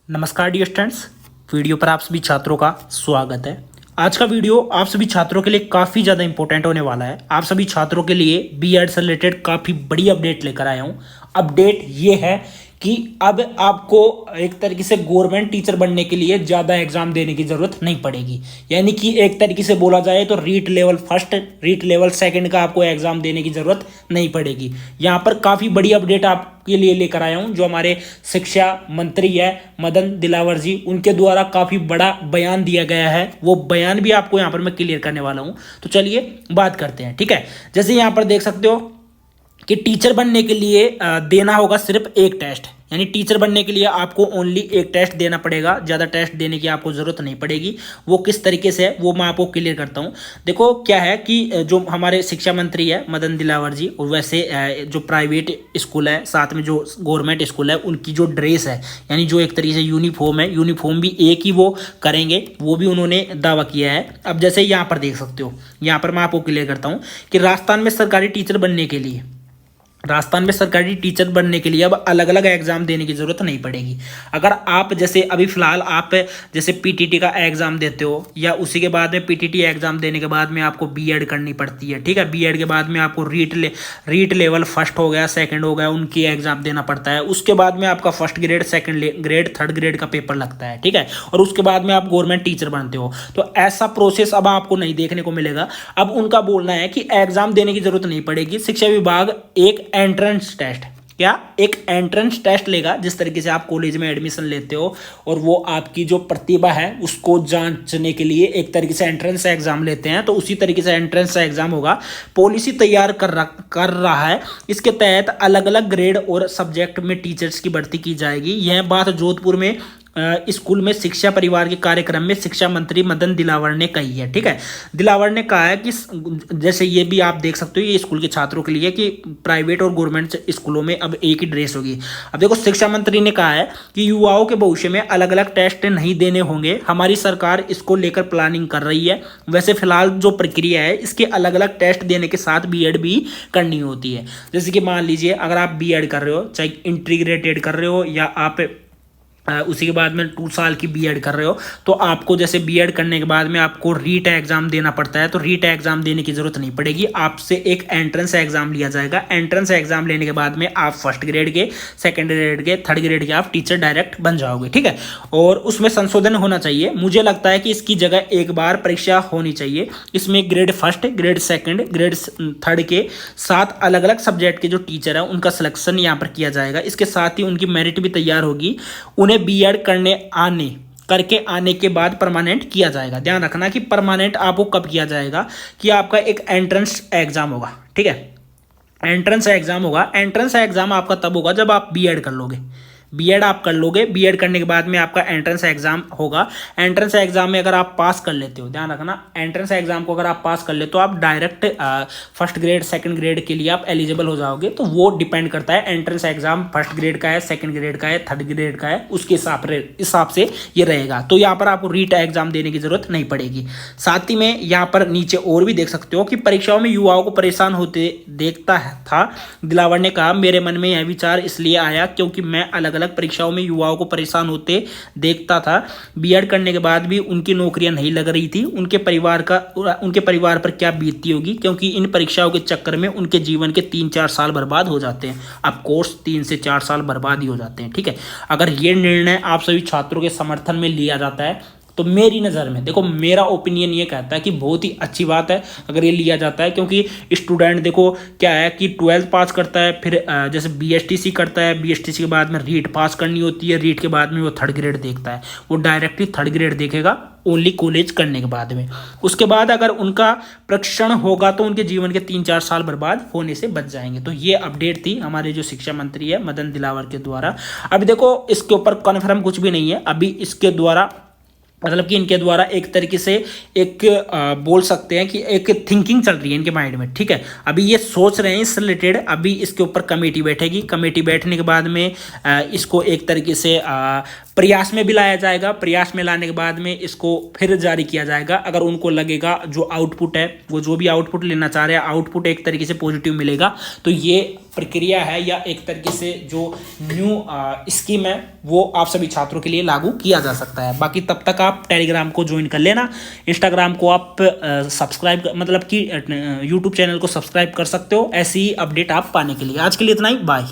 नमस्कार dear students, video पर आप सभी छात्रों का स्वागत है। आज का वीडियो आप सभी छात्रों के लिए काफ़ी ज़्यादा इंपॉर्टेंट होने वाला है। आप सभी छात्रों के लिए बीएड से रिलेटेड काफ़ी बड़ी अपडेट लेकर आया हूँ। अपडेट ये है कि अब आपको एक तरीके से गवर्नमेंट टीचर बनने के लिए ज़्यादा एग्जाम देने की ज़रूरत नहीं पड़ेगी। यानी कि एक तरीके से बोला जाए तो REET level first, REET level second का आपको एग्जाम देने की ज़रूरत नहीं पड़ेगी। यहाँ पर काफ़ी बड़ी अपडेट आपके लिए लेकर आया हूँ, जो हमारे शिक्षा मंत्री है मदन दिलावर जी, उनके द्वारा काफ़ी बड़ा बयान दिया गया है। वो बयान भी आपको यहाँ पर मैं क्लियर करने वाला हूँ। तो चलिए बात करते हैं, ठीक है। जैसे यहाँ पर देख सकते हो कि टीचर बनने के लिए देना होगा सिर्फ एक टेस्ट। यानी टीचर बनने के लिए आपको ओनली एक टेस्ट देना पड़ेगा, ज़्यादा टेस्ट देने की आपको ज़रूरत नहीं पड़ेगी। वो किस तरीके से है वो मैं आपको क्लियर करता हूँ। देखो क्या है कि जो हमारे शिक्षा मंत्री है मदन दिलावर जी, और वैसे जो प्राइवेट स्कूल है साथ में जो गवर्नमेंट स्कूल है, उनकी जो ड्रेस है यानी जो एक तरीके से यूनिफॉर्म है, यूनिफॉर्म भी एक ही वो करेंगे, वो भी उन्होंने दावा किया है। अब जैसे यहाँ पर देख सकते हो, यहाँ पर मैं आपको क्लियर करता हूँ कि राजस्थान में सरकारी टीचर बनने के लिए अब अलग अलग एग्जाम देने की जरूरत नहीं पड़ेगी। अगर आप जैसे अभी फिलहाल आप जैसे पीटीटी का एग्जाम देते हो, या उसी के बाद में पीटीटी एग्जाम देने के बाद में आपको बीएड करनी पड़ती है, ठीक है। बीएड के बाद में आपको रीट लेवल फर्स्ट हो गया, सेकंड हो गया, उनकी एग्जाम देना पड़ता है। उसके बाद में आपका first grade, second grade, third grade का पेपर लगता है, ठीक है। और उसके बाद में आप गवर्नमेंट टीचर बनते हो। तो ऐसा प्रोसेस अब आपको नहीं देखने को मिलेगा। अब उनका बोलना है कि एग्जाम देने की जरूरत नहीं पड़ेगी। शिक्षा विभाग एक एंट्रेंस टेस्ट, क्या एक एंट्रेंस टेस्ट लेगा, जिस तरीके से आप कॉलेज में एडमिशन लेते हो और वो आपकी जो प्रतिभा है उसको जांचने के लिए एक तरीके से एंट्रेंस एग्जाम लेते हैं, तो उसी तरीके से एंट्रेंस एग्जाम होगा। पॉलिसी तैयार कर रहा है। इसके तहत अलग अलग ग्रेड और सब्जेक्ट में टीचर्स की भर्ती की जाएगी। यह बात जोधपुर में स्कूल में शिक्षा परिवार के कार्यक्रम में शिक्षा मंत्री मदन दिलावर ने कही है, ठीक है। दिलावर ने कहा है कि जैसे ये भी आप देख सकते हो, ये स्कूल के छात्रों के लिए कि प्राइवेट और गवर्नमेंट स्कूलों में अब एक ही ड्रेस होगी। अब देखो, शिक्षा मंत्री ने कहा है कि युवाओं के भविष्य में अलग अलग टेस्ट नहीं देने होंगे। हमारी सरकार इसको लेकर प्लानिंग कर रही है। वैसे फिलहाल जो प्रक्रिया है, इसके अलग अलग टेस्ट देने के साथ बीएड भी करनी होती है। जैसे कि मान लीजिए अगर आप बीएड कर रहे हो, चाहे इंटीग्रेटेड कर रहे हो या आप उसी के बाद में 2 साल की बीएड कर रहे हो, तो आपको जैसे बीएड करने के बाद में आपको रीट एग्जाम देना पड़ता है। तो रीट एग्जाम देने की जरूरत नहीं पड़ेगी, आपसे एक एंट्रेंस एग्जाम लिया जाएगा। एंट्रेंस एग्जाम लेने के बाद में आप फर्स्ट ग्रेड के, सेकंड ग्रेड के, थर्ड ग्रेड के आप टीचर डायरेक्ट बन जाओगे, ठीक है। और उसमें संशोधन होना चाहिए। मुझे लगता है कि इसकी जगह एक बार परीक्षा होनी चाहिए। इसमें grade first, grade second, grade third के 7 अलग अलग सब्जेक्ट के जो टीचर है उनका सिलेक्शन यहाँ पर किया जाएगा। इसके साथ ही उनकी मेरिट भी तैयार होगी। उन्हें बीएड करके आने के बाद परमानेंट किया जाएगा। ध्यान रखना कि परमानेंट आपको कब किया जाएगा, कि आपका एक एंट्रेंस एग्जाम होगा, ठीक है। एंट्रेंस एग्जाम होगा। एंट्रेंस एग्जाम आपका तब होगा जब आप बीएड कर लोगे। बीएड आप कर लोगे, बीएड करने के बाद में आपका एंट्रेंस एग्जाम होगा। एंट्रेंस एग्जाम में अगर आप पास कर लेते हो, ध्यान रखना, एंट्रेंस एग्जाम को अगर आप पास कर लेते हो, आप direct first grade, second grade के लिए आप एलिजिबल हो जाओगे। तो वो डिपेंड करता है, एंट्रेंस एग्जाम फर्स्ट ग्रेड का है, सेकंड ग्रेड का है, थर्ड ग्रेड का है, उसके हिसाब से ये रहेगा। तो यहाँ पर आपको रीट एग्जाम देने की जरूरत नहीं पड़ेगी। साथ ही में यहाँ पर नीचे और भी देख सकते हो कि परीक्षाओं में युवाओं को परेशान होते देखता था। दिलावर ने कहा, मेरे मन में यह विचार इसलिए आया क्योंकि मैं अलग अलग परीक्षाओं में युवाओं को परेशान होते देखता था। बीएड करने के बाद भी उनकी नौकरियां नहीं लग रही थी। उनके परिवार पर क्या बीतती होगी, क्योंकि इन परीक्षाओं के चक्कर में उनके जीवन के 3-4 साल बर्बाद हो जाते हैं। अब कोर्स 3 से 4 साल बर्बाद ही हो जाते हैं, ठीक है। अगर ये निर्णय आप सभी छात्रों के समर्थन में लिया जाता है, तो मेरी नज़र में, देखो मेरा ओपिनियन ये कहता है कि बहुत ही अच्छी बात है अगर ये लिया जाता है। क्योंकि स्टूडेंट देखो क्या है कि 12th पास करता है, फिर जैसे बीएसटीसी करता है, बीएसटीसी के बाद में रीट पास करनी होती है, रीट के बाद में वो थर्ड ग्रेड देखता है, वो डायरेक्टली थर्ड ग्रेड देखेगा ओनली कॉलेज करने के बाद में। उसके बाद अगर उनका प्रशिक्षण होगा तो उनके जीवन के 3-4 साल बर्बाद होने से बच जाएंगे। तो ये अपडेट थी हमारे जो शिक्षा मंत्री है मदन दिलावर के द्वारा। अभी देखो इसके ऊपर कन्फर्म कुछ भी नहीं है अभी। इसके द्वारा मतलब कि इनके द्वारा एक तरीके से एक बोल सकते हैं कि एक थिंकिंग चल रही है इनके माइंड में, ठीक है। अभी ये सोच रहे हैं इससे रिलेटेड। अभी इसके ऊपर कमेटी बैठेगी। कमेटी बैठने के बाद में इसको एक तरीके से प्रयास में भी लाया जाएगा। प्रयास में लाने के बाद में इसको फिर जारी किया जाएगा। अगर उनको लगेगा जो आउटपुट है, वो जो भी आउटपुट लेना चाह रहे हैं, आउटपुट एक तरीके से पॉजिटिव मिलेगा, तो ये प्रक्रिया है या एक तरीके से जो न्यू स्कीम है वो आप सभी छात्रों के लिए लागू किया जा सकता है। बाकी तब तक आप टेलीग्राम को ज्वाइन कर लेना, इंस्टाग्राम को आप सब्सक्राइब मतलब कि यूट्यूब चैनल को सब्सक्राइब कर सकते हो ऐसी ही अपडेट आप पाने के लिए। आज के लिए इतना ही, बाय।